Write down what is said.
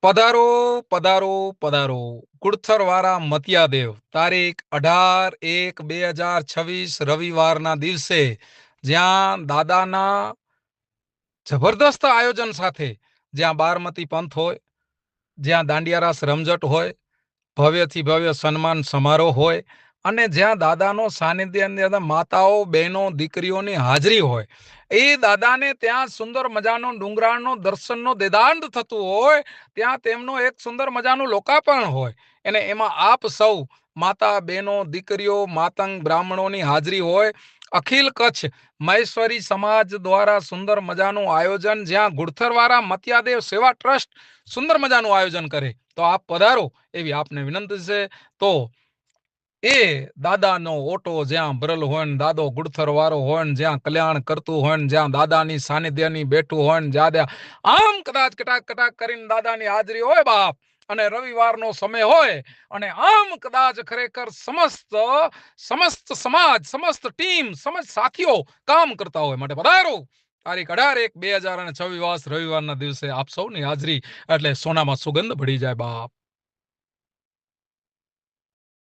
પધારો પધારો પધારો કુડથર વાળા મતિયાદેવ તારીખ 18/1/2026 રવિવારના દિવસે જ્યાં દાદાના જબરદસ્ત આયોજન સાથે જ્યાં બારમતી પંથ હોય, જ્યાં દાંડિયા રાસ રમઝટ હોય, ભવ્યથી ભવ્ય સન્માન સમારોહ હોય અને જ્યાં દાદાનો સાનિધ્યની અંદર માતાઓ, બહેનો, દીકરીઓની હાજરી હોય, એ દાદાને ત્યાં સુંદર મજાનો ડુંગરાળનો દર્શનનો દેદાંત થતું હોય, ત્યાં તેમનો એક સુંદર મજાનું લોકાર્પણ હોય અને એમાં આપ સૌ માતા, બહેનો, દીકરીઓ, માતંગ બ્રાહ્મણોની હાજરી હોય. અખિલ કચ્છ મહેશ્વરી સમાજ દ્વારા સુંદર મજાનું આયોજન, જ્યાં ગુડથરવાળા મતિયાદેવ સેવા ટ્રસ્ટ સુંદર મજાનું આયોજન કરે, તો આપ પધારો એવી આપને વિનંતી છે. તો એ દાદાનો ઓટો જ્યાં ભરેલો હોય ને દાદો ગુડથર વાળો હોય ને જ્યાં કલ્યાણ કરતું હોય ને જ્યાં દાદાની સાનિધ્યની બેઠું હોય ને જ્યાં આમ કદાચ કટાક કટાક કરીને દાદાની હાજરી હોય બાપ, અને રવિવારનો સમય હોય અને આમ કદાચ ખરેખર સમસ્ત સમાજ, સમસ્ત ટીમ, સમસ્ત સાથીઓ કામ કરતા હોય, માટે પધારો. તારીખ 18/1/2026 રવિવારના દિવસે આપ સૌની હાજરી એટલે સોનામાં સુગંધ ભળી જાય બાપ.